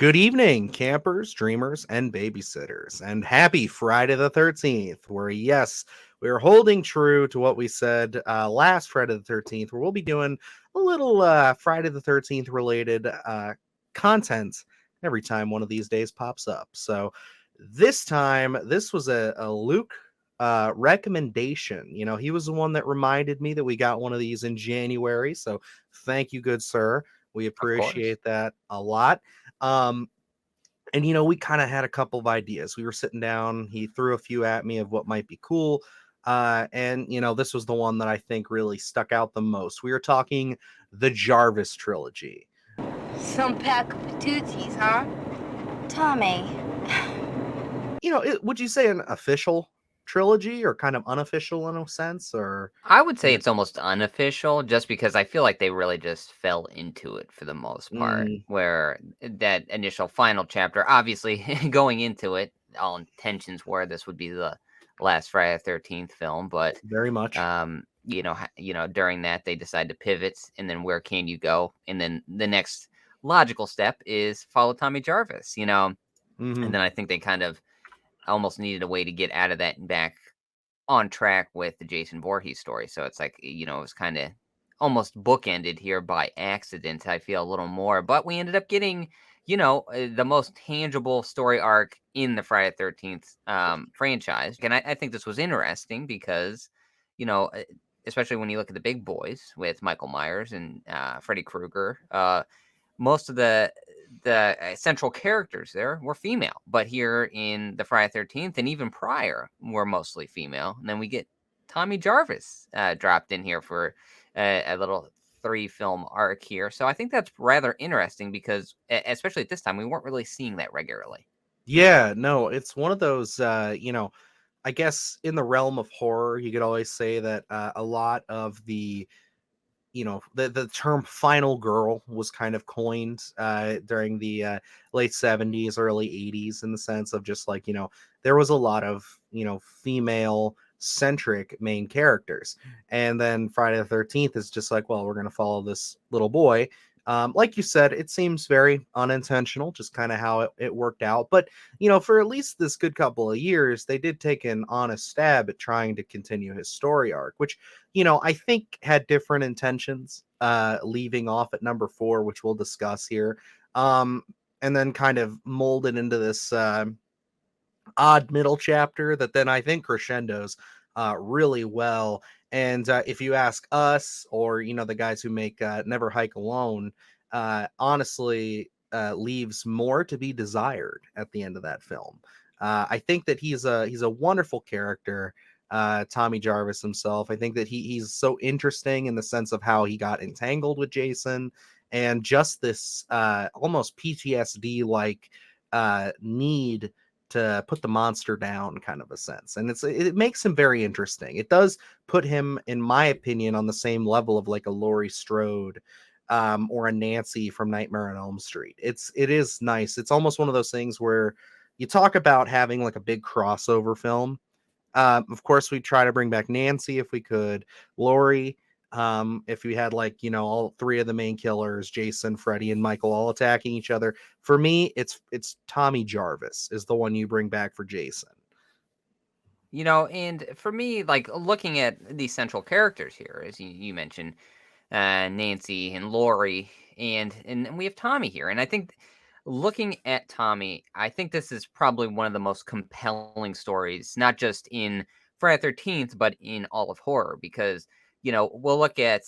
Good evening, campers, dreamers, and babysitters, and happy Friday the 13th, where, yes, we're holding true to what we said last Friday the 13th, where we'll be doing a little Friday the 13th related content every time one of these days pops up. So this time, this was a Luke recommendation. He was the one that reminded me that we got one of these in January. So thank you, good sir. We Of course. appreciate that a lot. Um, and we kind of had a couple of ideas. We were sitting down. He threw a few at me of what might be cool. And this was the one that I think really stuck out the most. We were talking the Jarvis trilogy. Some pack of patooties, huh? Tommy, Would you say an official trilogy or kind of unofficial in a sense? Or I would say is it? it's almost unofficial just because I feel like they really just fell into it for the most part. Mm, Where that initial final chapter, obviously going into it, all intentions were this would be the last Friday the 13th film, but very much. during that they decide to pivot and then where can you go? And then the next logical step is follow Tommy Jarvis, Hmm. and then I think they kind of almost needed a way to get out of that and back on track with the Jason Voorhees story. So it's like, it was kind of almost bookended here by accident, I feel a little more. But we ended up getting, the most tangible story arc in the Friday 13th franchise. And I think this was interesting because, you know, uh, especially when you look at the big boys with Michael Myers and Freddy Krueger, most of the central characters there were female, but here in the Friday 13th and even prior were mostly female. And then we get Tommy Jarvis dropped in here for a little 3 film arc here. So I think that's rather interesting because, especially at this time, we weren't really seeing that regularly. Yeah, no, it's one of those, I guess in the realm of horror, you could always say that a lot of the term final girl was kind of coined during the late 70s, early 80s, in the sense of just like, there was a lot of, female centric main characters. And then Friday the 13th is just like, well, we're going to follow this little boy. Like you said, it seems very unintentional, just kind of how it worked out. But, for at least this good couple of years, they did take an honest stab at trying to continue his story arc, which I think had different intentions, leaving off at number 4, which we'll discuss here. Um, and then kind of molded into this odd middle chapter that then I think crescendos really well. And if you ask us or, the guys who make Never Hike Alone, honestly, leaves more to be desired at the end of that film. I think that he's a wonderful character, Tommy Jarvis himself. I think that he's so interesting in the sense of how he got entangled with Jason and just this almost PTSD like need to put the monster down, kind of a sense. And it makes him very interesting. It does put him, in my opinion, on the same level of like a Laurie Strode, or a Nancy from Nightmare on Elm Street. It is nice. It's almost one of those things where you talk about having like a big crossover film. Of course, we try to bring back Nancy if we could, Laurie. If we had like all 3 of the main killers, Jason, Freddy, and Michael, all attacking each other. For me, it's Tommy Jarvis is the one you bring back for Jason. And for me, like looking at these central characters here, as you mentioned, Nancy and Lori, and we have Tommy here. And I think looking at Tommy, I think this is probably one of the most compelling stories, not just in Friday the 13th, but in all of horror, because, we'll look at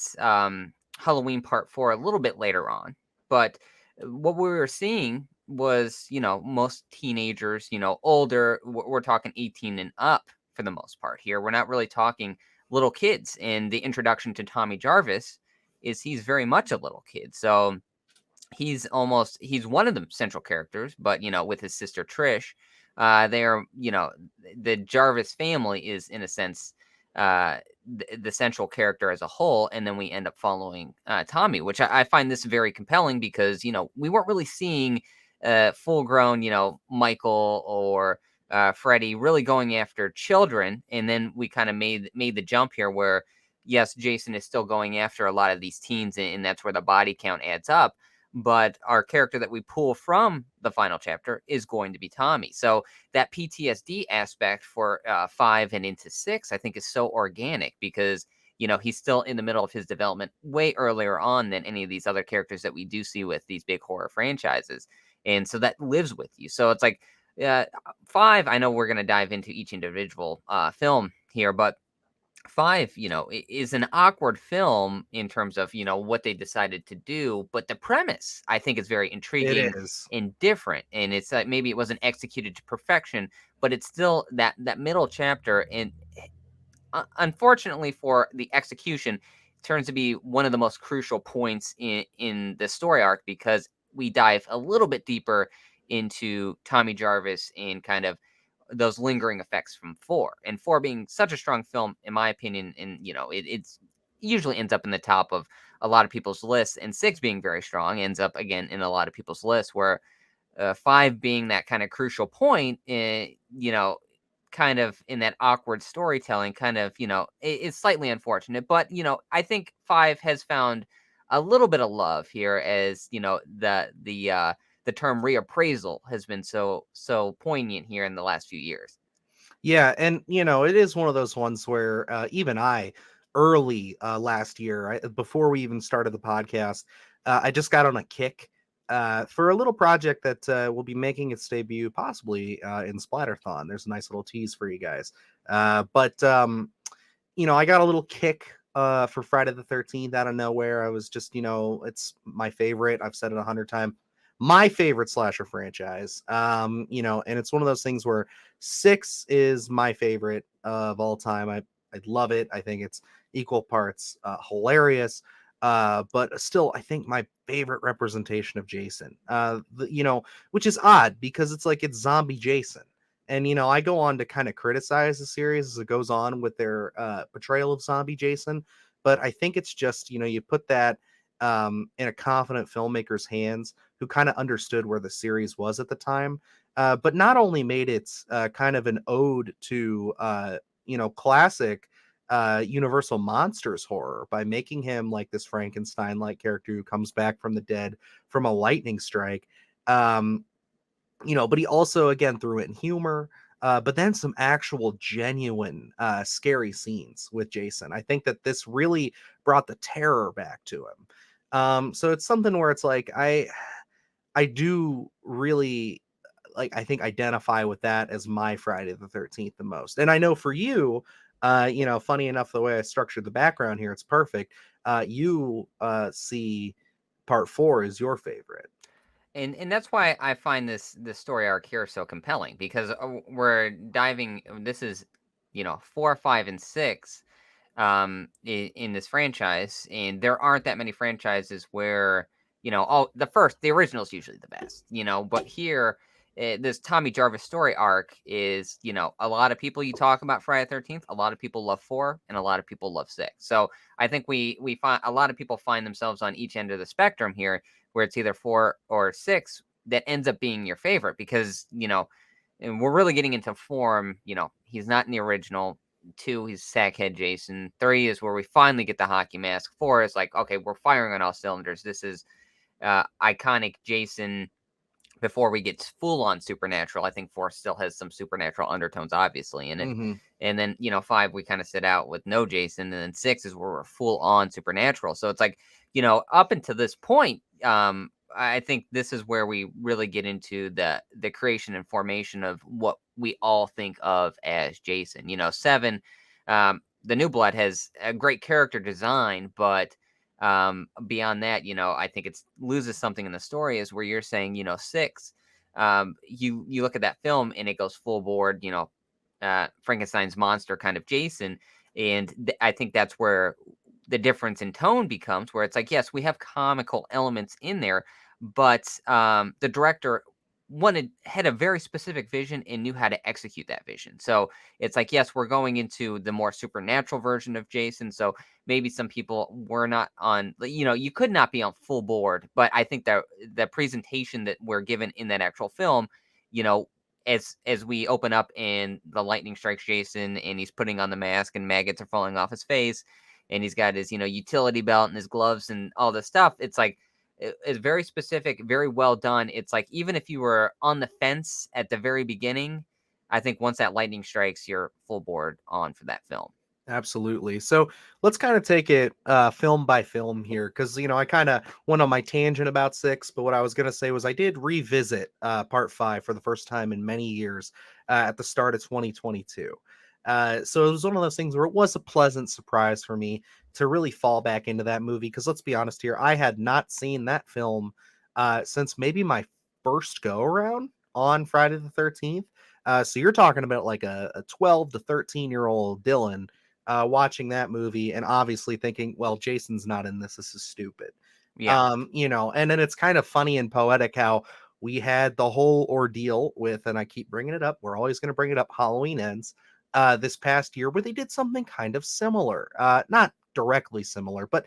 Halloween Part 4 a little bit later on. But what we were seeing was, most teenagers, older, we're talking 18 and up for the most part here. We're not really talking little kids. And the introduction to Tommy Jarvis is he's very much a little kid. So he's one of the central characters, but with his sister Trish, they are, the Jarvis family is in a sense the central character as a whole, and then we end up following Tommy, which I find this very compelling because we weren't really seeing full grown Michael or Freddy really going after children, and then we kind of made the jump here where yes, Jason is still going after a lot of these teens, and that's where the body count adds up. but our character that we pull from the final chapter is going to be Tommy. So that PTSD aspect for 5 and into 6, I think, is so organic because he's still in the middle of his development way earlier on than any of these other characters that we do see with these big horror franchises, and so that lives with you. So it's like 5. I know we're going to dive into each individual film here, but 5, is an awkward film in terms of, what they decided to do, but the premise I think is very It intriguing is. and different. And it's like maybe it wasn't executed to perfection, but it's still that middle chapter. And unfortunately for the execution, turns to be one of the most crucial points in the story arc because we dive a little bit deeper into Tommy Jarvis and kind of those lingering effects from 4, and 4 being such a strong film in my opinion, and it's usually ends up in the top of a lot of people's lists, and 6 being very strong ends up again in a lot of people's lists, where 5 being that kind of crucial point, kind of in that awkward storytelling, kind of, it's slightly unfortunate. But, I think 5 has found a little bit of love here as, the term reappraisal has been so poignant here in the last few years. Yeah, and it is one of those ones where even I, early last year, before we even started the podcast, I just got on a kick for a little project that will be making its debut possibly in Splatterthon. There's a nice little tease for you guys. But I got a little kick for Friday the 13th out of nowhere. I was just, it's my favorite. I've said it 100 times. My favorite slasher franchise. And it's one of those things where 6 is my favorite of all time. I love it. I think it's equal parts hilarious. But still, I think my favorite representation of Jason. Which is odd because it's like it's zombie Jason. And I go on to kind of criticize the series as it goes on with their portrayal of zombie Jason, but I think it's just you put that in a confident filmmaker's hands who kind of understood where the series was at the time, but not only made it kind of an ode to classic Universal monsters horror by making him like this Frankenstein-like character who comes back from the dead from a lightning strike. Um, but he also again threw in humor, but then some actual genuine scary scenes with Jason. I think that this really brought the terror back to him. So it's something where it's like I do really I think identify with that as my Friday the 13th the most. And I know for you, funny enough, the way I structured the background here, it's perfect. You see part 4 is your favorite. And that's why I find this story arc here so compelling, because we're diving. This is 4, 5, and 6 in this franchise, and there aren't that many franchises where the original is usually the best, but here. This Tommy Jarvis story arc is, a lot of people you talk about Friday the 13th, a lot of people love 4, and a lot of people love 6. So I think we find a lot of people find themselves on each end of the spectrum here, where it's either 4 or 6 that ends up being your favorite because, and we're really getting into form. He's not in the original. 2, he's Sackhead Jason. 3 is where we finally get the hockey mask. 4 is like, okay, we're firing on all cylinders. This is iconic Jason before we get full on supernatural. I think 4 still has some supernatural undertones, obviously, in it. Mm-hmm. And then, 5, we kind of sit out with no Jason. And then 6 is where we're full on supernatural. So it's like, up until this point, I think this is where we really get into the creation and formation of what we all think of as Jason. 7, the New Blood has a great character design, but beyond that, I think it's loses something in the story is where you're saying, 6, you look at that film and it goes full board, Frankenstein's monster kind of Jason. And I think that's where the difference in tone becomes, where it's like, yes, we have comical elements in there, but the director had a very specific vision and knew how to execute that vision. So it's like, yes, we're going into the more supernatural version of Jason. So maybe some people were not on, you could not be on full board, but I think that the presentation that we're given in that actual film, as we open up and the lightning strikes Jason and he's putting on the mask and maggots are falling off his face and he's got his, utility belt and his gloves and all this stuff. It's like, It's very specific, very well done. It's like even if you were on the fence at the very beginning, I think once that lightning strikes, you're full board on for that film. Absolutely. So let's kind of take it film by film here, because I kind of went on my tangent about six, but what I was going to say was I did revisit part five for the first time in many years at the start of 2022. So it was one of those things where it was a pleasant surprise for me to really fall back into that movie. Because let's be honest here, I had not seen that film since maybe my first go around on Friday the 13th. So you're talking about like a 12 to 13-year-old Dylan watching that movie and obviously thinking, well, Jason's not in this. This is stupid. Yeah. And then it's kind of funny and poetic how we had the whole ordeal with, and I keep bringing it up, we're always going to bring it up, Halloween Ends this past year, where they did something kind of similar, not directly similar, but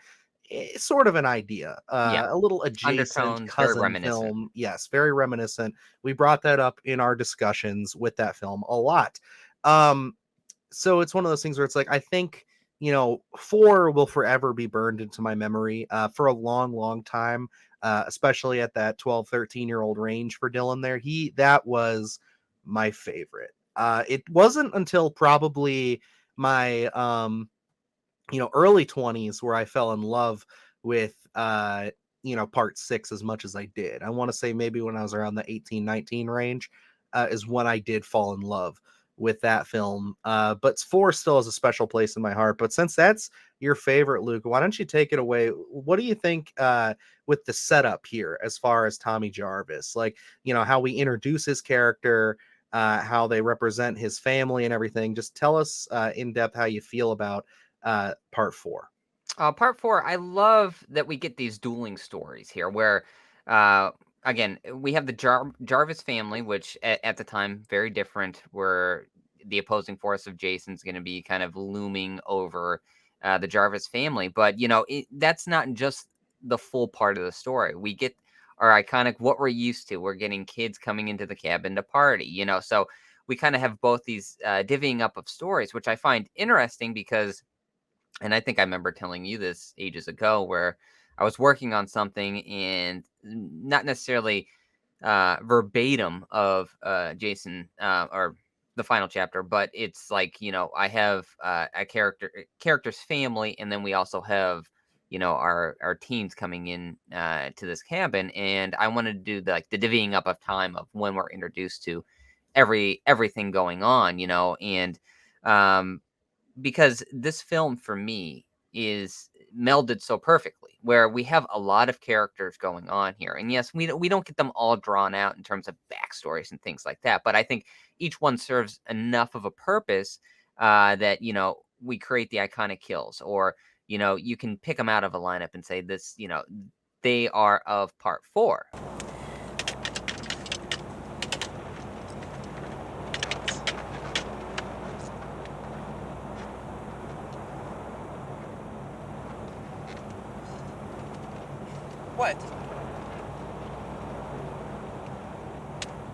sort of an idea, Yeah. a little adjacent Undertones, very cousin reminiscent. film. Yes, very reminiscent. We brought that up in our discussions with that film a lot. Um, so it's one of those things where it's like, I think, four will forever be burned into my memory for a long, long time, especially at that 12, 13-year-old range for Dylan there. That was my favorite. It wasn't until probably my, early 20s where I fell in love with, part six as much as I did. I want to say maybe when I was around the 18, 19 range is when I did fall in love with that film. But four still has a special place in my heart. But since that's your favorite, Luke, why don't you take it away? What do you think with the setup here as far as Tommy Jarvis? Like, how we introduce his character, how they represent his family and everything. Just tell us in depth how you feel about part four. Part four, I love that we get these dueling stories here where, uh, again, we have the Jarvis family, which at the time, very different, where the opposing force of Jason's going to be kind of looming over the Jarvis family. But, that's not just the full part of the story. We get our iconic, what we're used to. We're getting kids coming into the cabin to party, so we kind of have both these divvying up of stories, which I find interesting because, and I think I remember telling you this ages ago, where I was working on something and not necessarily verbatim of Jason or the final chapter, but it's like, I have a character's family, and then we also have, our teens coming in to this cabin, and I wanted to do the divvying up of time of when we're introduced to everything going on, and um because this film for me is melded so perfectly, where we have a lot of characters going on here, and yes, we don't get them all drawn out in terms of backstories and things like that, but I think each one serves enough of a purpose that we create the iconic kills, or you can pick them out of a lineup and say this, they are of part four. What?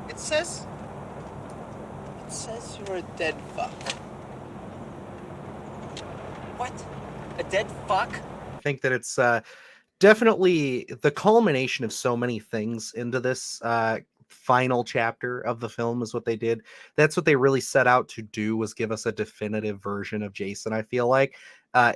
It says you're a dead fuck. What? A dead fuck? I think that it's definitely the culmination of so many things into this final chapter of the film is what they did. That's what they really set out to do, was give us a definitive version of Jason, I feel like,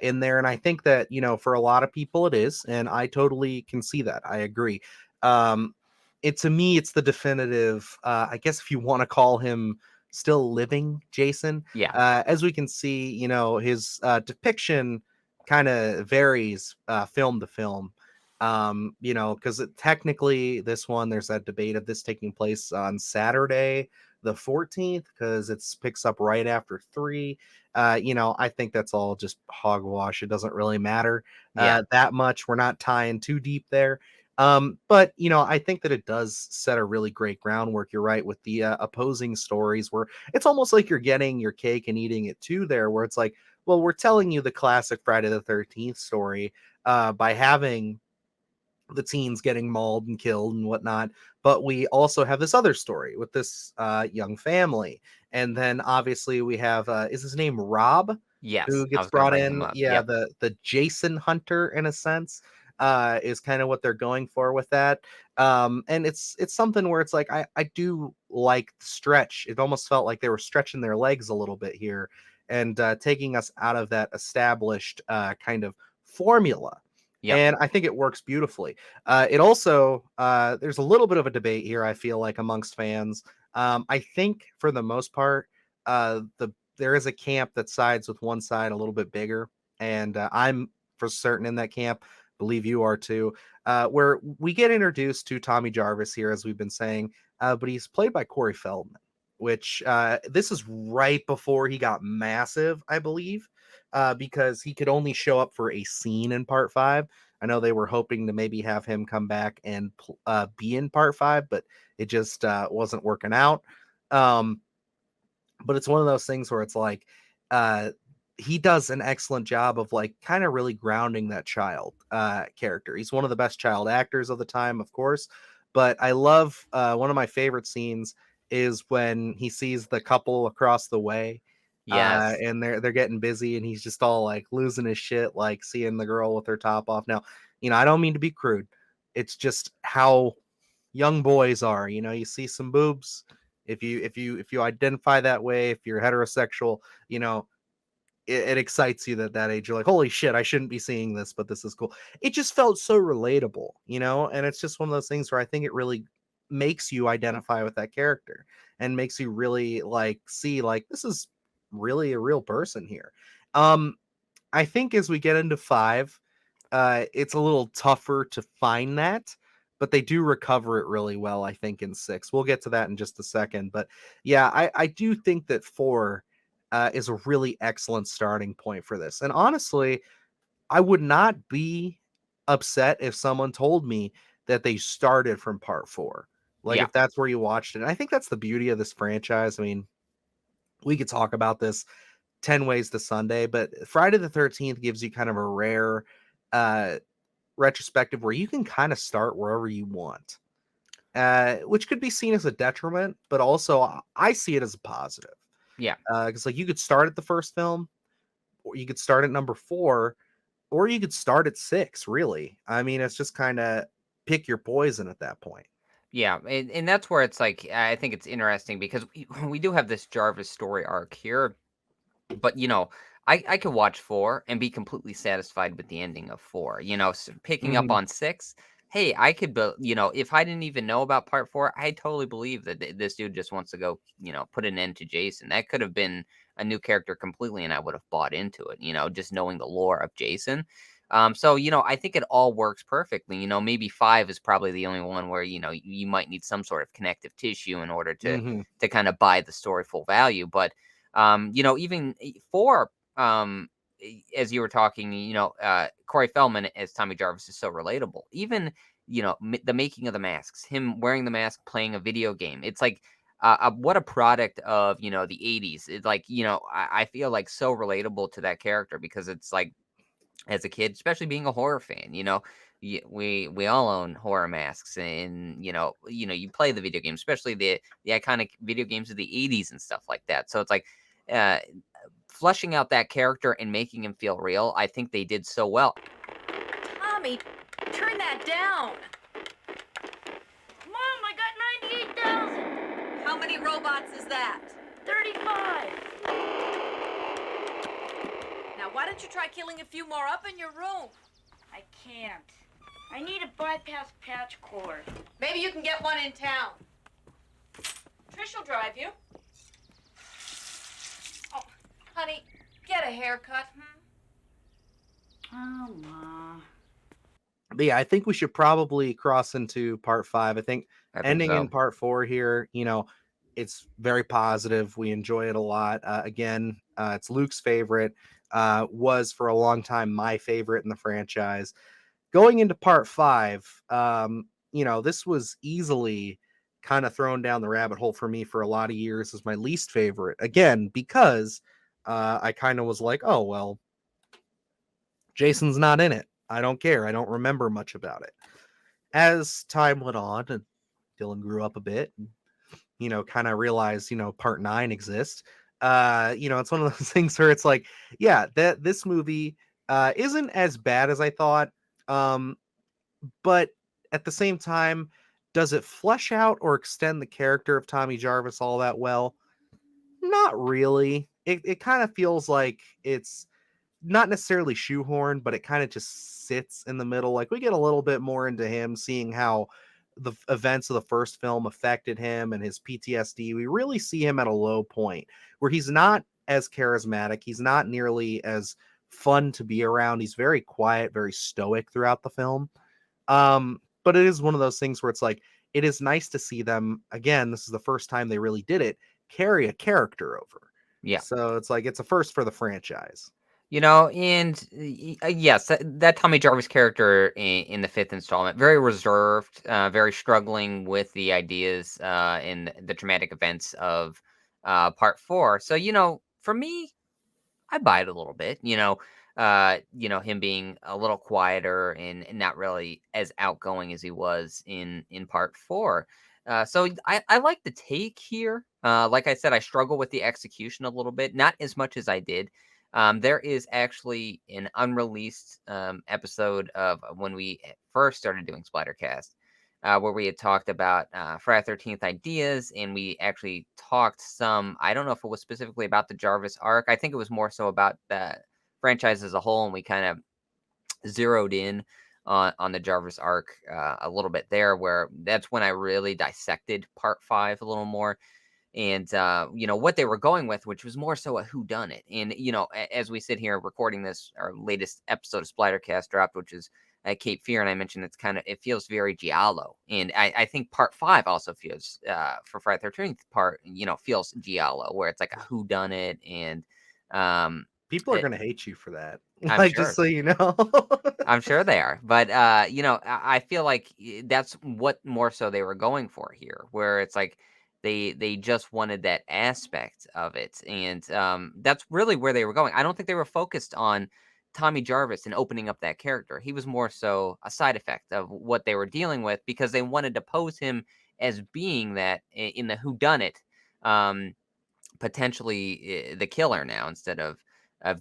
in there. And I think that, for a lot of people it is, and I totally can see that. I agree. To me, it's the definitive, I guess if you want to call him still living Jason. Yeah. As we can see, his depiction kind of varies film to film. Because technically this one, there's that debate of this taking place on Saturday the 14th, because it picks up right after 3. I think that's all just hogwash. It doesn't really matter Yeah. that much. We're not tying too deep there. But I think that it does set a really great groundwork. You're right, with the opposing stories, where it's almost like you're getting your cake and eating it too there, where it's like, well, we're telling you the classic Friday the 13th story by having the teens getting mauled and killed and whatnot, but we also have this other story with this young family. And then obviously we have is his name Rob, Yes, who I gets was going to brought bring him in? up. Yeah, Yep. the Jason hunter in a sense. is kind of what they're going for with that. And it's something where it's like I do like the stretch. It almost felt like they were stretching their legs a little bit here and taking us out of that established kind of formula. Yep. And I think it works beautifully. It also there's a little bit of a debate here, I feel like, amongst fans. I think for the most part, there is a camp that sides with one side a little bit bigger, and I'm for certain in that camp. Believe you are too. Where we get introduced to Tommy Jarvis here, as we've been saying, but he's played by Corey Feldman, which this is right before he got massive, I believe, because he could only show up for a scene in part 5. I know they were hoping to maybe have him come back and be in part 5, but it just wasn't working out. But it's one of those things where it's like he does an excellent job of like kind of really grounding that child character. He's one of the best child actors of the time, of course. But I love one of my favorite scenes is when he sees the couple across the way Yes. and they're getting busy and he's just all like losing his shit, like seeing the girl with her top off. Now, I don't mean to be crude. It's just how young boys are. You see some boobs. If you identify that way, if you're heterosexual, it excites you that age. You're like, holy shit, I shouldn't be seeing this, but this is cool. It just felt so relatable, and it's just one of those things where I think it really makes you identify with that character and makes you really like see like this is really a real person here. I think as we get into 5, it's a little tougher to find that, but they do recover it really well, I think, in 6. We'll get to that in just a second. But yeah, I do think that 4 is a really excellent starting point for this. And honestly, I would not be upset if someone told me that they started from part 4. Like Yeah. if that's where you watched it. And I think that's the beauty of this franchise. I mean, we could talk about this 10 ways to Sunday, but Friday the 13th gives you kind of a rare uh retrospective where you can kind of start wherever you want, which could be seen as a detriment, but also I see it as a positive. Yeah. Because like you could start at the first film, or you could start at number 4, or you could start at 6. Really, I mean, it's just kind of pick your poison at that point. Yeah, and that's where it's like I think it's interesting because we do have this Jarvis story arc here, but I could watch 4 and be completely satisfied with the ending of 4. Picking up Mhm. on 6, hey, I could, if I didn't even know about part 4, I totally believe that this dude just wants to go, put an end to Jason. That could have been a new character completely, and I would have bought into it. Just knowing the lore of Jason. So I think it all works perfectly. Maybe 5 is probably the only one where you might need some sort of connective tissue in order to Mhm. kind of buy the story full value. But even 4, as you were talking, Corey Feldman as Tommy Jarvis is so relatable. Even the making of the masks, him wearing the mask, playing a video game. It's like what a product of the 80s. It's like I feel like so relatable to that character because it's like as a kid, especially being a horror fan, we all own horror masks, and you play the video games, especially the iconic video games of the 80s and stuff like that. So it's like uh, flushing out that character and making him feel real. I think they did so well. Tommy, turn that down. Mom, I got 98,000. How many robots is that? 35. Now, why don't you try killing a few more up in your room? I can't. I need a bypass patch cord. Maybe you can get one in town. Trish will drive you. Oh, honey, get a haircut. Oh, Ma. But yeah, I think we should probably cross into part 5. I think I think ending so. in part 4 here, it's very positive. We enjoy it a lot. Again, it's Luke's favorite. Was for a long time my favorite in the franchise. Going into part 5, this was easily kind of thrown down the rabbit hole for me for a lot of years as my least favorite. Again, because I kind of was like, oh, well, Jason's not in it. I don't care. I don't remember much about it. As time went on and Dylan grew up a bit, and, kind of realized, part 9 exists. It's one of those things where it's like, yeah, that this movie isn't as bad as I thought. but at the same time, does it flesh out or extend the character of Tommy Jarvis all that well? Not really. It kind of feels like it's not necessarily shoehorned, but it kind of just sits in the middle. Like we get a little bit more into him, seeing how the events of the first film affected him and his PTSD. We really see him at a low point where he's not as charismatic. He's not nearly as fun to be around. He's very quiet, very stoic throughout the film. But it is one of those things where it's like, it is nice to see them again. This is the first time they really did it, carry a character over. Yeah. So it's like, it's a first for the franchise. And yes, that Tommy Jarvis character in the fifth installment, very reserved, very struggling with the ideas and the dramatic events of part four. So, for me, I buy it a little bit. Him being a little quieter and not really as outgoing as he was in part four. So I like the take here. Like I said, I struggle with the execution a little bit, not as much as I did. There is actually an unreleased episode of when we first started doing Splattercast, where we had talked about Friday 13th ideas, and we actually talked some. I don't know if it was specifically about the Jarvis arc. I think it was more so about the franchise as a whole, and we kind of zeroed in on the Jarvis arc a little bit there, where that's when I really dissected part five a little more. And what they were going with, which was more so a whodunit. And as we sit here recording this, our latest episode of Splattercast dropped, which is Cape Fear, and I mentioned it feels very giallo, and I think part five also feels for Friday 13th part feels giallo, where it's like a whodunit, and People are going to hate you for that. I'm Like, sure. just so you know. I'm sure they are, but I feel like that's what more so they were going for here, where it's like they just wanted that aspect of it, and that's really where they were going. I don't think they were focused on Tommy Jarvis and opening up that character. He was more so a side effect of what they were dealing with, because they wanted to pose him as being that in the whodunit, um, potentially the killer now, instead of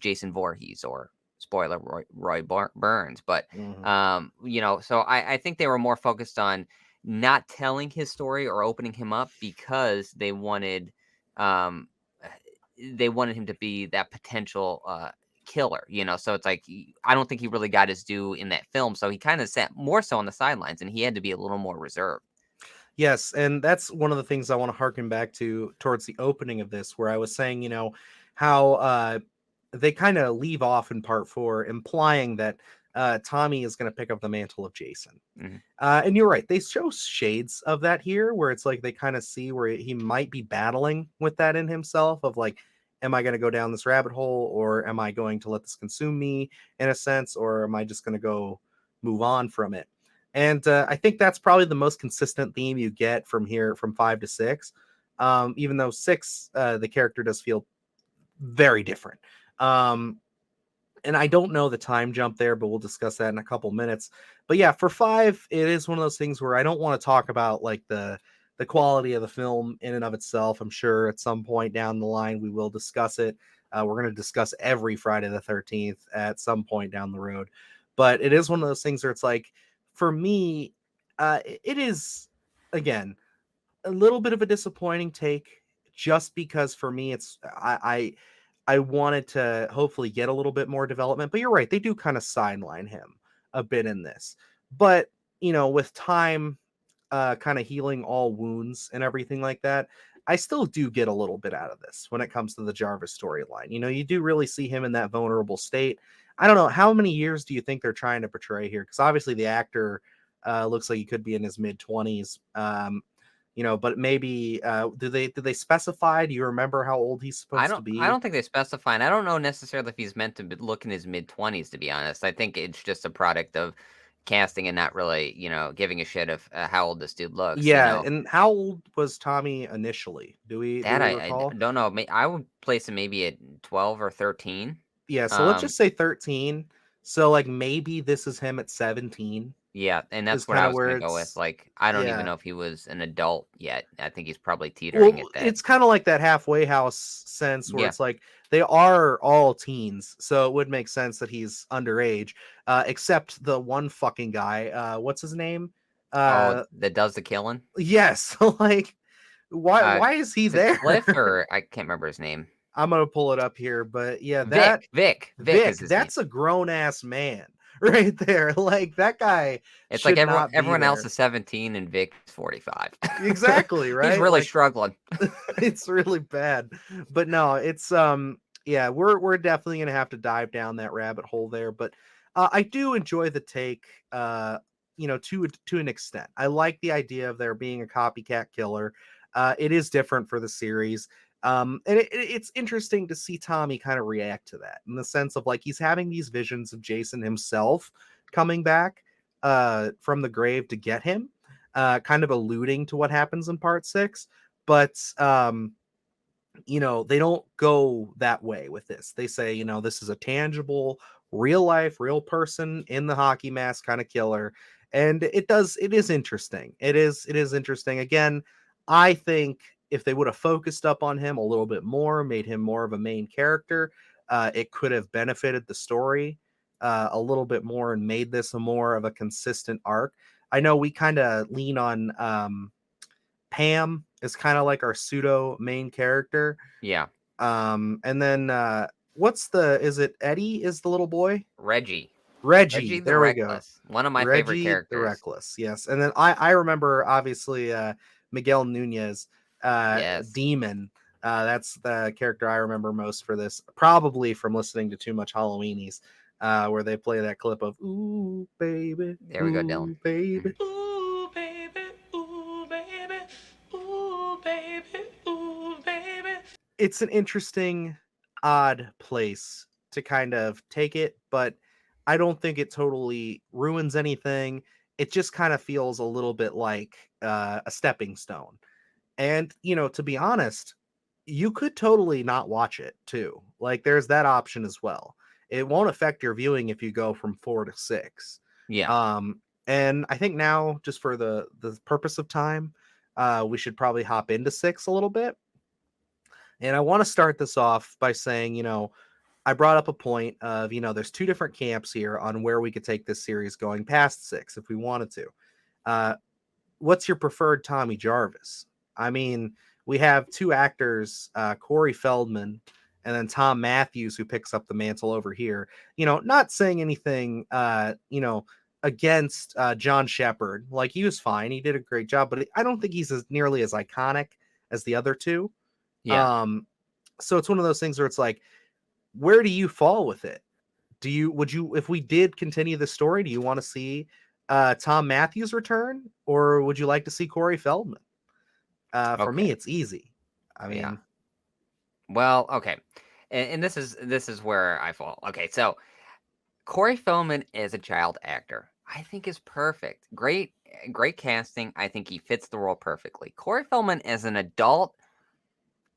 Jason Voorhees, or spoiler, Roy Burns. But Mhm. so I think they were more focused on not telling his story or opening him up, because um they wanted him to be that potential killer. So it's like, I don't think he really got his due in that film, so he kind of sat more so on the sidelines, and he had to be a little more reserved. Yes, and that's one of the things I want to harken back to towards the opening of this, where I was saying, how they kind of leave off in part four, implying that Tommy is going to pick up the mantle of Jason. Mhm. And you're right, they show shades of that here, where it's like they kind of see where he might be battling with that in himself of like, am I going to go down this rabbit hole, or am I going to let this consume me in a sense, or am I just going to go move on from it? And I think that's probably the most consistent theme you get from here, from 5 to 6. Even though 6, the character does feel very different. And I don't know the time jump there, but we'll discuss that in a couple minutes. But yeah, for 5, it is one of those things where I don't want to talk about like the quality of the film in and of itself. I'm sure at some point down the line we will discuss it. We're going to discuss every Friday the 13th at some point down the road. But it is one of those things where it's like, for me, it is, again, a little bit of a disappointing take, just because for me it's I wanted to hopefully get a little bit more development. But you're right, they do kind of sideline him a bit in this. But with time kind of healing all wounds and everything like that, I still do get a little bit out of this when it comes to the Jarvis storyline. You do really see him in that vulnerable state. I don't know, how many years do you think they're trying to portray here? Because obviously the actor looks like he could be in his mid-20s. But maybe did they specify? Do you remember how old he's supposed to I be? don't think they specify, and I don't know necessarily if he's meant to look in his mid-20s, to be honest. I think it's just a product of casting and not really, giving a shit of how old this dude looks. Yeah, and how old was Tommy initially? Do That we I recall? don't know. I would place him maybe at 12 or 13. Yeah, so let's Um, just say 13. So like maybe this is him at 17. Yeah, and is that's what kind I of was where gonna go with. it's Like, I don't even yeah. know if he was an adult yet. I think he's probably teetering Well, at that. it's kind of like that halfway house sense where Yeah. it's like they are all teens, so it would make sense that he's underage, except the one fucking guy. What's his name? Oh, Uh, that does the killing? yes, like why Uh, why is he is it there? Cliff or I can't remember his name. I'm gonna pull it up here, but yeah, that Vic is Vic, his name. that's a grown ass man right there. Like that guy It's like should not be everyone else there. is 17 and Vic's 45. Exactly, He's right? really Like struggling. it's really bad. But no, it's yeah, we're definitely gonna have to dive down that rabbit hole there. But I do enjoy the take, to an extent. I like the idea of there being a copycat killer. It is different for the series. And it's interesting to see Tommy kind of react to that in the sense of like he's having these visions of Jason himself coming back from the grave to get him, kind of alluding to what happens in part 6. But they don't go that way with this. They say, this is a tangible, real life, real person in the hockey mask kind of killer. And it is interesting. It is interesting. Again, I think if they would have focused up on him a little bit more, made him more of a main character, it could have benefited the story a little bit more and made this a more of a consistent arc. I know we kind of lean on Pam is kind of like our pseudo main character. Yeah. And then is it Eddie is the little boy? Reggie. Reggie. Reggie the There we go. Reckless. One of my favorite Reggie the characters. Reckless. Yes. And then I remember obviously Miguel Nunez, Yes. Demon. That's the character I remember most for this, probably from listening to too much Halloweenies, where they play that clip of "Ooh baby, There we go, Dylan. ooh baby." Ooh, baby, ooh, baby, ooh, baby, ooh, baby. It's an interesting, odd place to kind of take it, but I don't think it totally ruins anything. It just kind of feels a little bit like a stepping stone. And, to be honest, you could totally not watch it too. Like, there's that option as well. It won't affect your viewing if you go from 4 to 6. Yeah. And I think now, just for the purpose of time, we should probably hop into 6 a little bit. And I want to start this off by saying, I brought up a point of, there's 2 different camps here on where we could take this series going past 6 if we wanted to. What's your preferred Tommy Jarvis? I mean, we have 2 actors, Corey Feldman and then Tom Matthews, who picks up the mantle over here. Not saying anything, against John Shepard. Like, he was fine. He did a great job, but I don't think he's nearly as iconic as the other 2. Yeah. So it's one of those things where it's like, where do you fall with it? Would you, if we did continue the story, do you want to see Tom Matthews return, or would you like to see Corey Feldman? For me, Okay. it's easy. I mean, Yeah. Well, okay. And this is where I fall. Okay, so Corey Feldman as a child actor, I think is perfect. Great casting. I think he fits the role perfectly. Corey Feldman as an adult,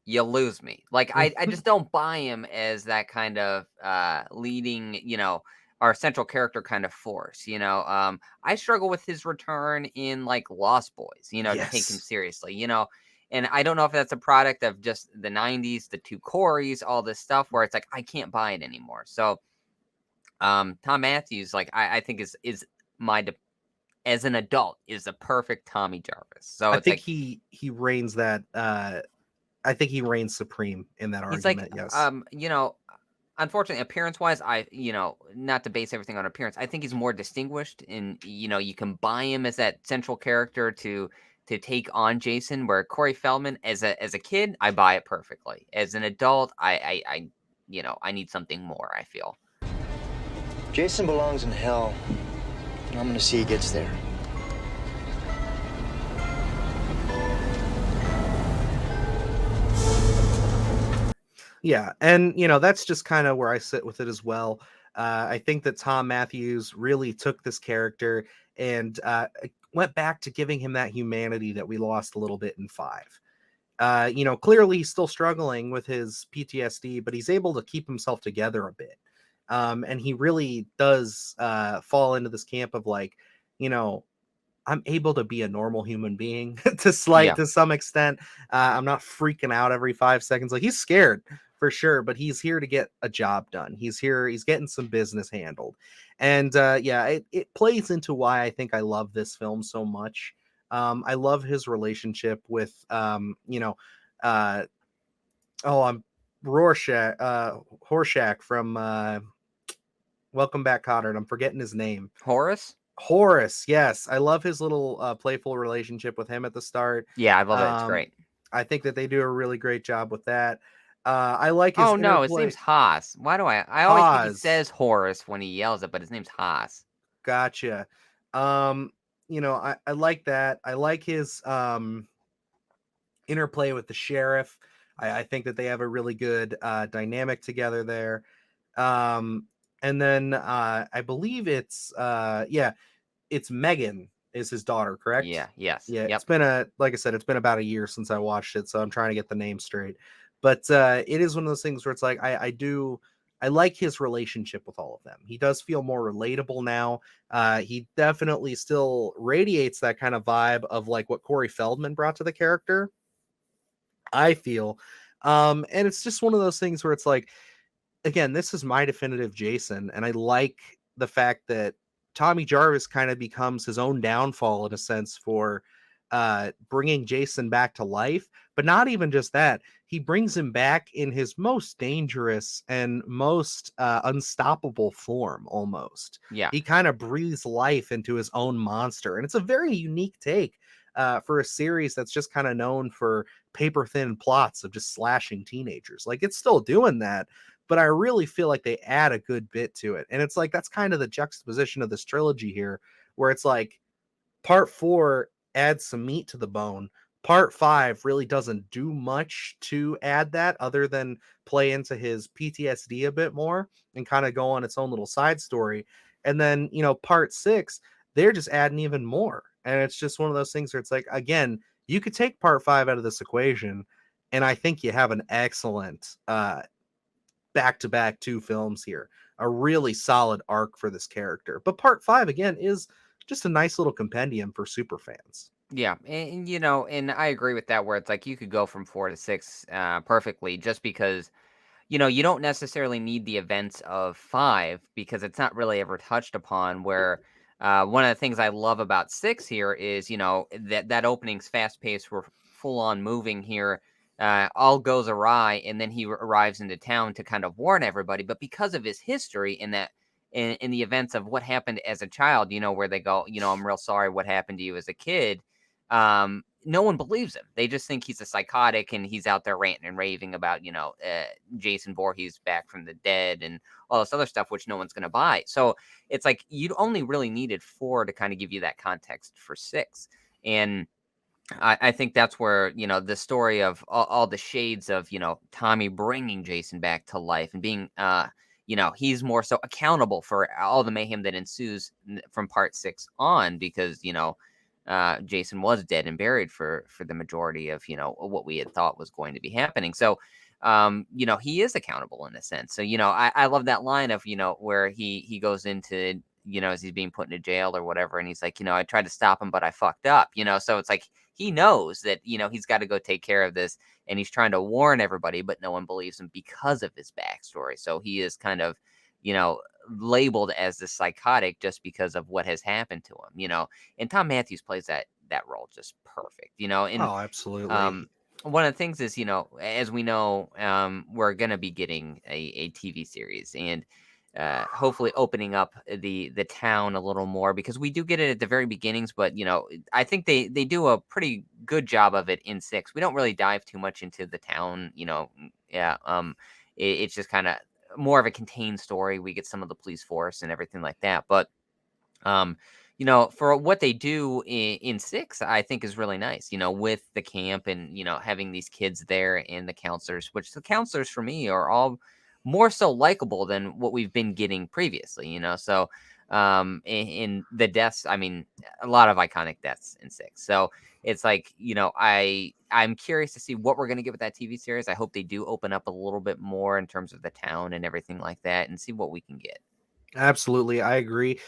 you lose me. Like I just don't buy him as that kind of leading, our central character kind of force. I struggle with his return in like Lost Boys, to take him yes. seriously, and I don't know if that's a product of just the 90s, the 2 Coreys, all this stuff where it's like I can't buy it anymore. So Tom Matthews, like I think is my as an adult is the perfect Tommy Jarvis. So I it's think like he reigns that. I think he reigns supreme in that he's like, argument. Yes. unfortunately, appearance wise, not to base everything on appearance, I think he's more distinguished, and you can buy him as that central character to take on Jason. Where Corey Feldman, as a kid, I buy it perfectly. As an adult, I need something more. I feel. Jason belongs in hell, and I'm gonna see he gets there. Yeah, and that's just kind of where I sit with it as well. I think that Tom Matthews really took this character and went back to giving him that humanity that we lost a little bit in 5. Clearly he's still struggling with his PTSD, but he's able to keep himself together a bit. And he really does fall into this camp of like, you know, I'm able to be a normal human being Yeah. to some extent. I'm not freaking out every 5 seconds. Like he's scared for sure, but he's here to get a job done. He's here. He's getting some business handled, and yeah, it plays into why I think I love this film so much. I love his relationship with uh, I'm Rorschach from Welcome Back, Cotter. I'm forgetting his name. Horace? Horace, yes. I love his little playful relationship with him at the start. Yeah, I love it. It's Um, great. I think that they do a really great job with that. I like his Oh no, his interplay. name's Haas. Why do I always think he Haas, says Horace when he yells it, but his name's Haas. gotcha. Um, I like that. I like his interplay with the sheriff. I think that they have a really good dynamic together there. Um, and then I believe it's Megan is his daughter, correct? Yeah, yes. Yeah, it's Yep. been like I said, it's been about a year since I watched it, so I'm trying to get the name straight. But it is one of those things where it's like I like his relationship with all of them. He does feel more relatable now. He definitely still radiates that kind of vibe of like what Corey Feldman brought to the character, I feel. And it's just one of those things where it's like, again, this is my definitive Jason, and I like the fact that Tommy Jarvis kind of becomes his own downfall in a sense for bringing Jason back to life, but not even just that. He brings him back in his most dangerous and most unstoppable form almost. Yeah. He kind of breathes life into his own monster, and it's a very unique take for a series that's just kind of known for paper thin plots of just slashing teenagers. Like it's still doing that, but I really feel like they add a good bit to it. And it's like that's kind of the juxtaposition of this trilogy here, where it's like part 4 adds some meat to the bone. Part 5 really doesn't do much to add that other than play into his PTSD a bit more and kind of go on its own little side story. And then, part 6, they're just adding even more. And it's just one of those things where it's like, again, you could take part 5 out of this equation, and I think you have an excellent back-to-back 2 films here, a really solid arc for this character. But part 5 again is just a nice little compendium for super fans. Yeah, and I agree with that. Where it's like you could go from 4 to 6 perfectly, just because you don't necessarily need the events of 5 because it's not really ever touched upon. Where one of the things I love about 6 here is that opening's fast paced, we're full on moving here. All goes awry, and then he arrives into town to kind of warn everybody. But because of his history in that. In the events of what happened as a child, where they go, I'm real sorry what happened to you as a kid. No one believes him. They just think he's a psychotic and he's out there ranting and raving about, Jason Voorhees back from the dead and all this other stuff, which no one's going to buy. So it's like you only really needed 4 to kind of give you that context for 6. And I think that's where, the story of all the shades of, Tommy bringing Jason back to life and being, he's more so accountable for all the mayhem that ensues from part 6 on because, Jason was dead and buried for the majority of what we had thought was going to be happening. So, he is accountable in a sense. So, I love that line of where he goes into as he's being put into jail or whatever, and he's like, I tried to stop him, but I fucked up. So it's like he knows that he's got to go take care of this, and he's trying to warn everybody, but no one believes him because of his backstory. So he is kind of labeled as the psychotic just because of what has happened to him, and Tom Matthews plays that role just perfect, and Oh, absolutely. one of the things is, as we know, we're gonna be getting a TV series and hopefully opening up the town a little more because we do get it at the very beginnings, but I think they do a pretty good job of it in 6. We don't really dive too much into the town, yeah. It's just kind of more of a contained story. We get some of the police force and everything like that, but um for what they do in 6, I think is really nice, with the camp and having these kids there and the counselors, which the counselors for me are all more so likable than what we've been getting previously, so in the deaths, I mean, a lot of iconic deaths in 6. So it's like, I'm curious to see what we're going to get with that TV series. I hope they do open up a little bit more in terms of the town and everything like that and see what we can get. Absolutely, I agree.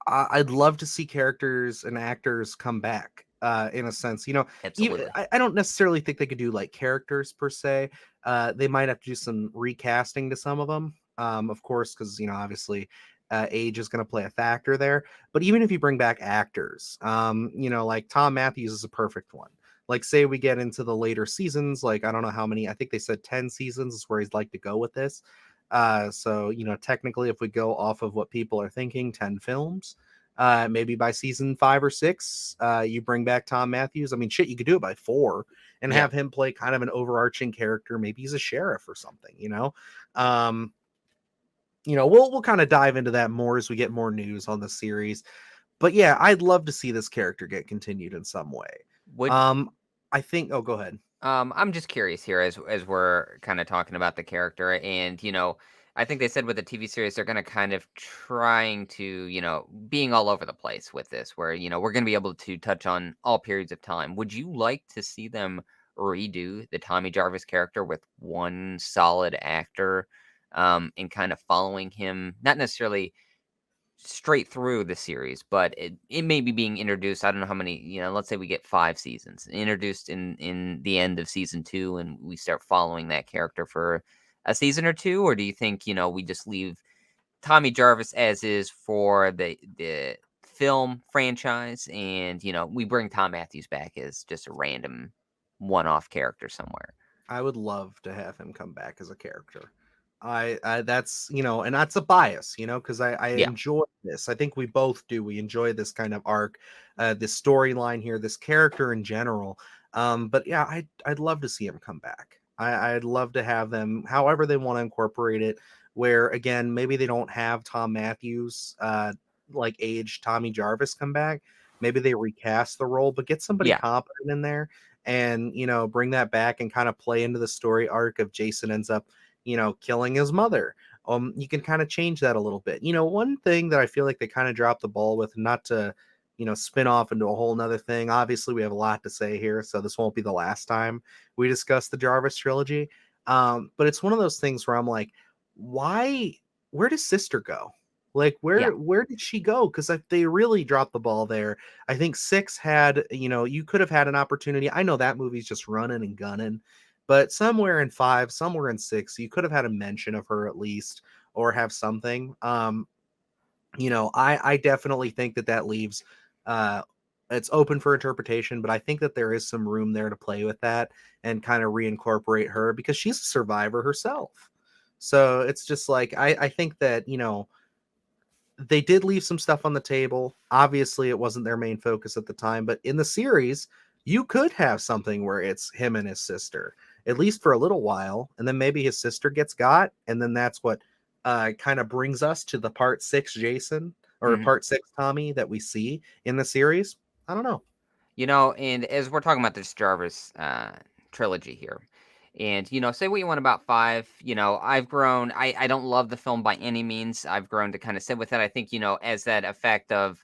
I'd love to see characters and actors come back. In a sense, Absolutely. I don't necessarily think they could do like characters per se. They might have to do some recasting to some of them, of course, because obviously, age is going to play a factor there. But even if you bring back actors, like Tom Matthews is a perfect one. Like, say we get into the later seasons, like I don't know how many. I think they said 10 seasons is where he'd like to go with this. So technically, if we go off of what people are thinking, 10 films. Maybe by season 5 or 6, you bring back Tom Matthews. I mean, shit, you could do it by 4 and Yeah. have him play kind of an overarching character. Maybe he's a sheriff or something. Um, we'll kind of dive into that more as we get more news on the series. But yeah, I'd love to see this character get continued in some way. Would I think. Oh, go ahead. I'm just curious here as we're kind of talking about the character, and I think they said with the TV series they're going to kind of trying to being all over the place with this, where we're going to be able to touch on all periods of time. Would you like to see them redo the Tommy Jarvis character with one solid actor, and kind of following him, not necessarily straight through the series, but it may be being introduced. I don't know how many, let's say we get 5 seasons introduced in the end of season 2, and we start following that character for a season or two, or do you think, we just leave Tommy Jarvis as is for the film franchise, and we bring Tom Matthews back as just a random one-off character somewhere? I would love to have him come back as a character. I that's and that's a bias, because I Yeah. enjoy this. I think we both do. We enjoy this kind of arc, this storyline here, this character in general. But yeah, I'd love to see him come back. I'd love to have them, however they want to incorporate it. Where again, maybe they don't have Tom Matthews, like age Tommy Jarvis come back. Maybe they recast the role, but get somebody Yeah. competent in there and bring that back and kind of play into the story arc of Jason ends up killing his mother. You can kind of change that a little bit. One thing that I feel like they kind of dropped the ball with, not to spin off into a whole nother thing. Obviously we have a lot to say here, so this won't be the last time we discuss the Jarvis trilogy. But it's one of those things where I'm like, where does sister go? Like, Yeah. where did she go? Because they really dropped the ball there. I think 6 had, you could have had an opportunity. I know that movie's just running and gunning, but somewhere in 5, somewhere in 6, you could have had a mention of her at least, or have something. I definitely think that leaves, uh, it's open for interpretation, but I think that there is some room there to play with that and kind of reincorporate her because she's a survivor herself. So it's just like I think that they did leave some stuff on the table. Obviously, it wasn't their main focus at the time, but in the series, you could have something where it's him and his sister, at least for a little while, and then maybe his sister gets got, and then that's what kind of brings us to the part 6 Jason or Mhm. part 6 Tommy that we see in the series. I don't know. And as we're talking about this Jarvis trilogy here, and say what you want about 5. I've grown. I don't love the film by any means. I've grown to kind of sit with it. I think as that effect of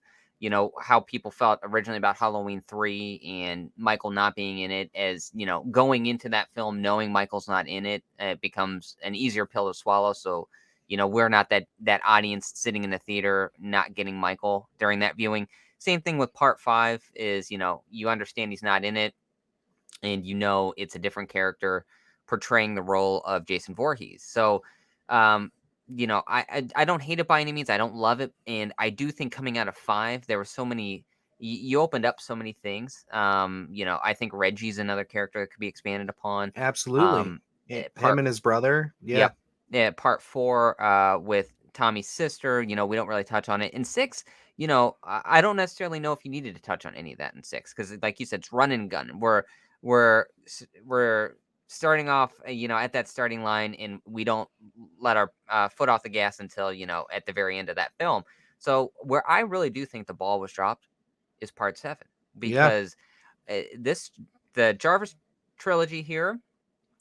how people felt originally about Halloween 3 and Michael not being in it, as going into that film knowing Michael's not in it, it becomes an easier pill to swallow. So we're not that audience sitting in the theater not getting Michael during that viewing. Same thing with part 5 is, you understand he's not in it, and it's a different character portraying the role of Jason Voorhees. So, I don't hate it by any means. I don't love it, and I do think coming out of 5, there were so many. You opened up so many things. I think Reggie's another character that could be expanded upon. Absolutely. Um, Him part and his brother. Yeah. Yep. Yeah, part 4, with Tommy's sister, we don't really touch on it. In 6, I don't necessarily know if you needed to touch on any of that in 6 because, like you said, it's run and gun. We're starting off, at that starting line, and we don't let our foot off the gas until at the very end of that film. So where I really do think the ball was dropped is part 7 Yeah. because the Jarvis trilogy here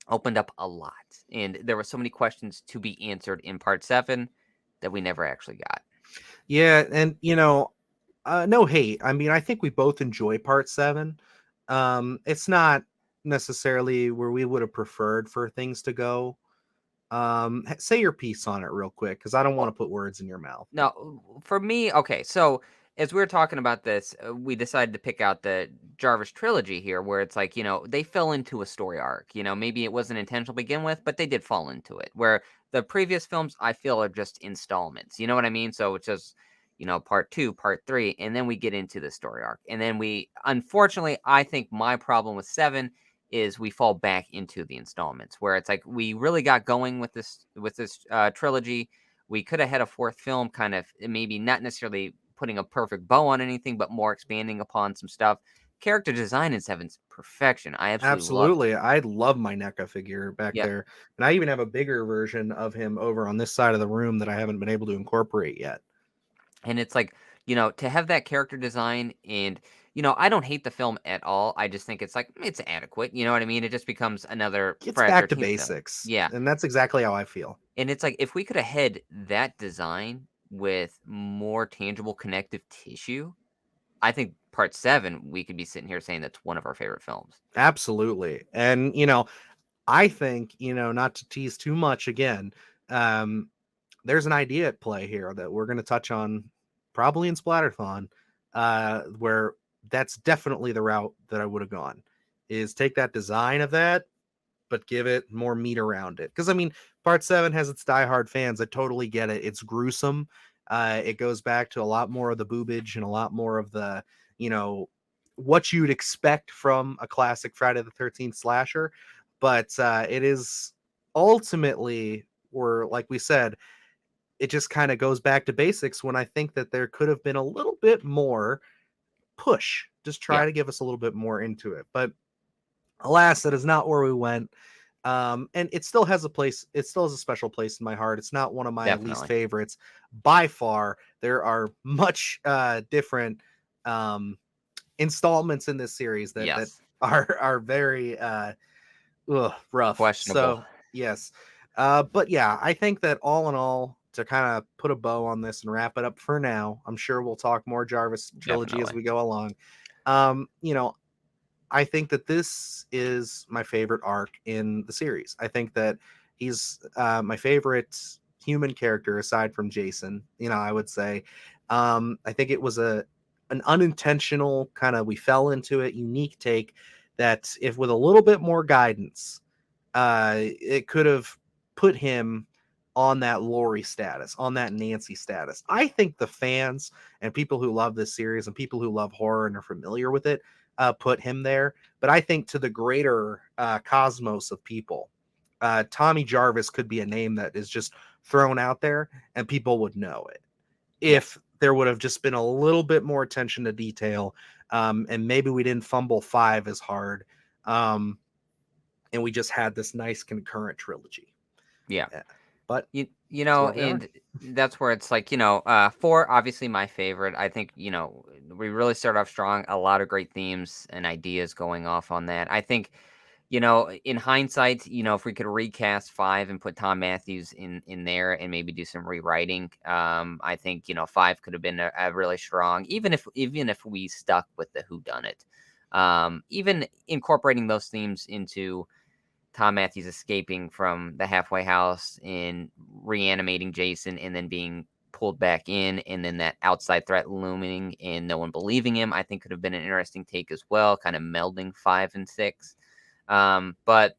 opened up a lot, and there were so many questions to be answered in part 7 that we never actually got. Yeah. And, no hate. I mean, I think we both enjoy part 7. It's not necessarily where we would have preferred for things to go. Say your piece on it real quick, because I don't want to put words in your mouth. No, for me, okay. So as we were talking about this, we decided to pick out the Jarvis trilogy here, where it's like, they fell into a story arc. Maybe it wasn't intentional to begin with, but they did fall into it. Where the previous films, I feel, are just installments. You know what I mean? So it's just, part two, part three, and then we get into the story arc. And then unfortunately, I think my problem with seven is we fall back into the installments, where it's like we really got going with this trilogy. We could have had a fourth film, kind of maybe not necessarily putting a perfect bow on anything, but more expanding upon some stuff. Character design in Seven's perfection. I absolutely love it. Absolutely. I love my NECA figure back Yeah. there. And I even have a bigger version of him over on this side of the room that I haven't been able to incorporate yet. And it's like, to have that character design and, I don't hate the film at all. I just think it's like, it's adequate. You know what I mean? It just becomes another Gets Friday back to 13th film. basics. Yeah. And that's exactly how I feel. And it's like, if we could have had that design with more tangible connective tissue, I think part seven, we could be sitting here saying that's one of our favorite films. Absolutely. And, I think, not to tease too much again, there's an idea at play here that we're going to touch on probably in Splatterthon, where that's definitely the route that I would have gone, is take that design of that, but give it more meat around it. Because, I mean, part seven has its diehard fans. I totally get it. It's gruesome. It goes back to a lot more of the boobage and a lot more of the, what you'd expect from a classic Friday the 13th slasher. But it is ultimately, or like we said, it just kind of goes back to basics, when I think that there could have been a little bit more push. Just try Yeah. to give us a little bit more into it. But alas, that is not where we went. And it still has a place. It still has a special place in my heart. It's not one of my least Definitely. favorites by far. There are much different installments in this series that Yes. are very rough. Questionable. So yes, but yeah, I think that all in all, to kind of put a bow on this and wrap it up for now, I'm sure we'll talk more Jarvis trilogy as Definitely. we go along. I think that this is my favorite arc in the series. I think that he's my favorite human character aside from Jason. I would say. I think it was an unintentional kind of, we fell into it, unique take that, if with a little bit more guidance, it could have put him on that Lori status, on that Nancy status. I think the fans and people who love this series and people who love horror and are familiar with it put him there. But I think to the greater cosmos of people, Tommy Jarvis could be a name that is just thrown out there and people would know it if there would have just been a little bit more attention to detail, and maybe we didn't fumble 5 as hard, and we just had this nice concurrent trilogy. Yeah. But and that's where it's like, 4, obviously my favorite. I think, we really started off strong, a lot of great themes and ideas going off on that. I think, in hindsight, if we could recast 5 and put Tom Matthews in there and maybe do some rewriting, I think, 5 could have been a really strong, even if we stuck with the whodunit. Even incorporating those themes into Tom Matthews escaping from the halfway house and reanimating Jason and then being pulled back in, and then that outside threat looming and no one believing him, I think could have been an interesting take as well, kind of melding 5 and 6. But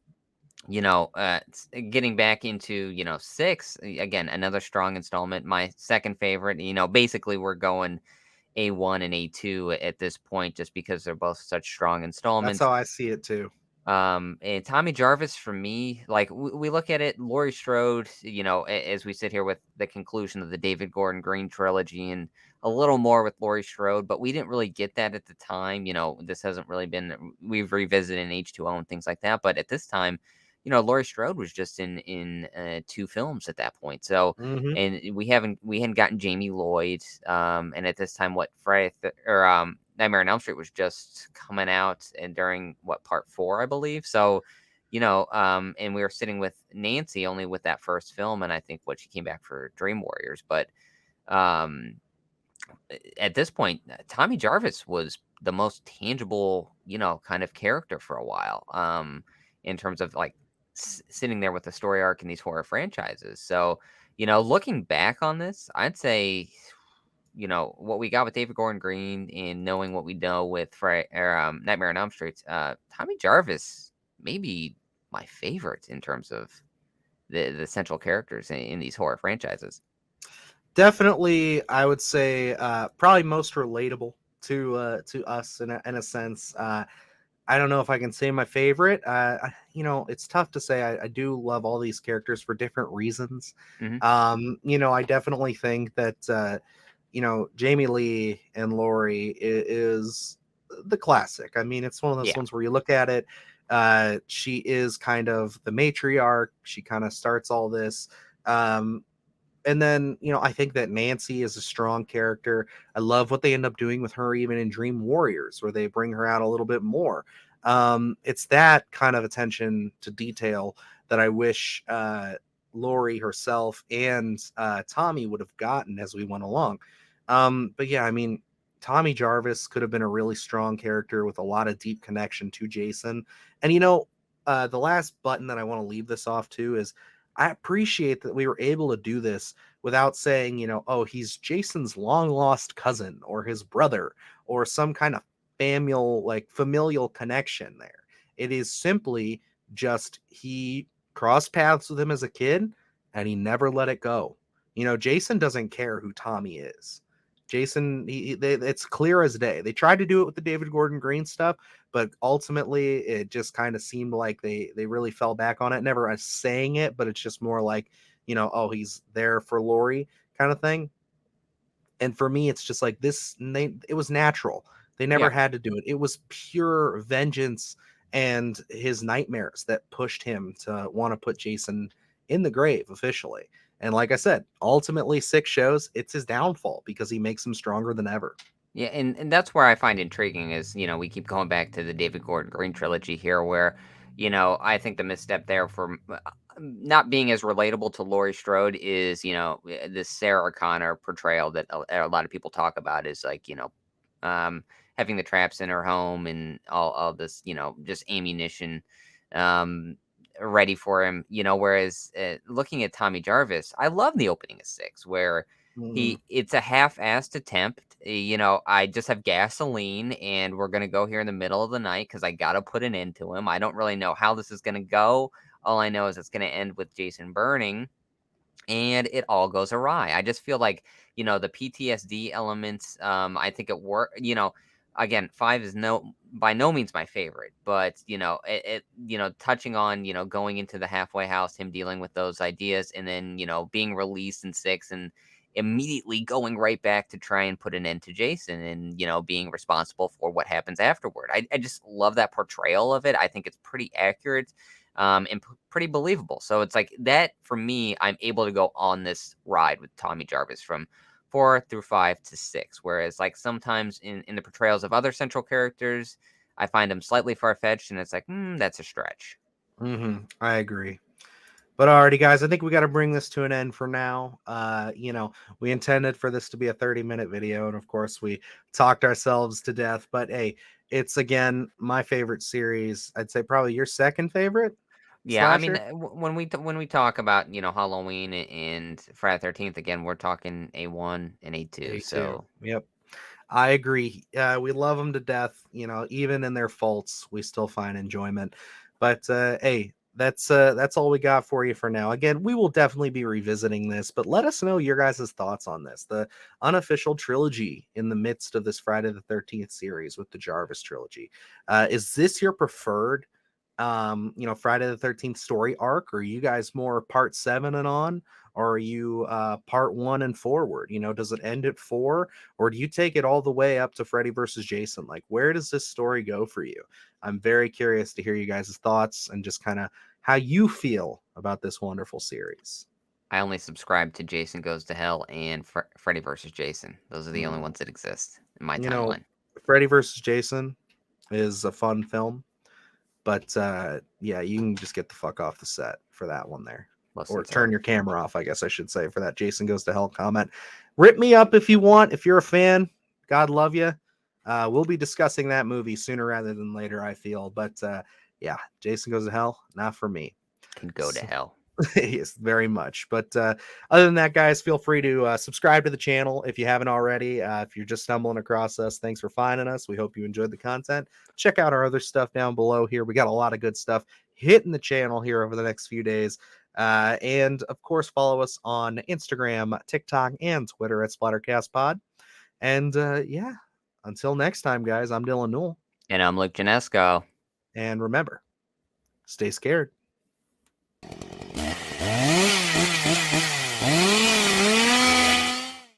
getting back into 6, again, another strong installment, my second favorite. Basically we're going A1 and A2 at this point, just because they're both such strong installments. That's how I see it too. And Tommy Jarvis, for me, like we look at it, Laurie Strode, as we sit here with the conclusion of the David Gordon Green trilogy and a little more with Laurie Strode, but we didn't really get that at the time. This hasn't really been, we've revisited in H2O and things like that. But at this time, Laurie Strode was just in 2 films at that point. So, and we hadn't gotten Jamie Lloyd. And at this time, Nightmare on Elm Street was just coming out, and during part 4, I believe. So, and we were sitting with Nancy only with that first film, and I think she came back for Dream Warriors. But at this point, Tommy Jarvis was the most tangible, kind of character for a while. In terms of like sitting there with the story arc in these horror franchises. So, looking back on this, I'd say, what we got with David Gordon Green and knowing what we know with Nightmare on Elm Street, Tommy Jarvis may be my favorite in terms of the central characters in these horror franchises. Definitely, I would say probably most relatable to us in a sense. I don't know if I can say my favorite. It's tough to say. I do love all these characters for different reasons. Hmm. I definitely think that Jamie Lee and Laurie is the classic. I mean, it's one of those Yeah. ones where you look at it. She is kind of the matriarch. She kind of starts all this. And then, I think that Nancy is a strong character. I love what they end up doing with her, even in Dream Warriors, where they bring her out a little bit more. It's that kind of attention to detail that I wish Laurie herself and Tommy would have gotten as we went along. But yeah, I mean, Tommy Jarvis could have been a really strong character with a lot of deep connection to Jason. And the last button that I want to leave this off to is I appreciate that we were able to do this without saying, oh, he's Jason's long lost cousin or his brother or some kind of familial connection there. It is simply just he crossed paths with him as a kid and he never let it go. Jason doesn't care who Tommy is. Jason, it's clear as day. They tried to do it with the David Gordon Green stuff, but ultimately it just kind of seemed like they really fell back on it. Never as saying it, but it's just more like, oh, he's there for Laurie kind of thing. And for me, it's just like this. It was natural. They never Yeah. had to do it. It was pure vengeance and his nightmares that pushed him to want to put Jason in the grave officially. And like I said, ultimately 6 shows, it's his downfall because he makes him stronger than ever. Yeah, and that's where I find intriguing is, we keep going back to the David Gordon Green trilogy here, where, I think the misstep there for not being as relatable to Laurie Strode is, this Sarah Connor portrayal that a lot of people talk about is like, having the traps in her home and all this, just ammunition ready for him, whereas looking at Tommy Jarvis, I love the opening of 6 where it's a half-assed attempt. I just have gasoline and we're gonna go here in the middle of the night because I gotta put an end to him. I don't really know how this is gonna go. All I know is it's gonna end with Jason burning, and it all goes awry. I just feel like, the PTSD elements, I think it work, again, 5 is by no means my favorite, but touching on, going into the halfway house, him dealing with those ideas, and then, being released in 6 and immediately going right back to try and put an end to Jason and, being responsible for what happens afterward. I just love that portrayal of it. I think it's pretty accurate. And pretty believable. So it's like that for me, I'm able to go on this ride with Tommy Jarvis from 4 through 5 to 6. Whereas like sometimes in the portrayals of other central characters, I find them slightly far-fetched and it's like, that's a stretch. I agree. But alrighty, guys, I think we got to bring this to an end for now. We intended for this to be a 30-minute video, and of course, we talked ourselves to death. But hey, it's again my favorite series. I'd say probably your second favorite. Yeah, I mean, Slasher? when we talk about Halloween and Friday the 13th again, we're talking A1 and A2. So Yep, I agree. We love them to death. Even in their faults, we still find enjoyment. But hey, that's all we got for you for now. Again, we will definitely be revisiting this, but let us know your guys' thoughts on this. The unofficial trilogy in the midst of this Friday the 13th series with the Jarvis trilogy. Is this your preferred Friday the 13th story arc? Or are you guys more part 7 and on? Or are you part 1 and forward? Does it end at 4? Or do you take it all the way up to Freddy versus Jason? Like, where does this story go for you? I'm very curious to hear you guys' thoughts and just kind of how you feel about this wonderful series. I only subscribe to Jason Goes to Hell and Freddy versus Jason. Those are the only ones that exist in my timeline. Freddy versus Jason is a fun film, but yeah, you can just get the fuck off the set for that one there. Or turn your camera off, I guess I should say, for that Jason Goes to Hell comment. Rip me up if you want. If you're a fan, God love you. We'll be discussing that movie sooner rather than later, I feel. But yeah, Jason Goes to Hell, not for me. can go to So- hell. Yes, very much. But other than that, guys, feel free to subscribe to the channel if you haven't already. If you're just stumbling across us, thanks for finding us. We hope you enjoyed the content. Check out our other stuff down below here. We got a lot of good stuff hitting the channel here over the next few days. And of course, follow us on Instagram, TikTok, and Twitter at SplatterCastPod. And yeah, until next time, guys, I'm Dylan Newell. And I'm Luke Janesco. And remember, stay scared.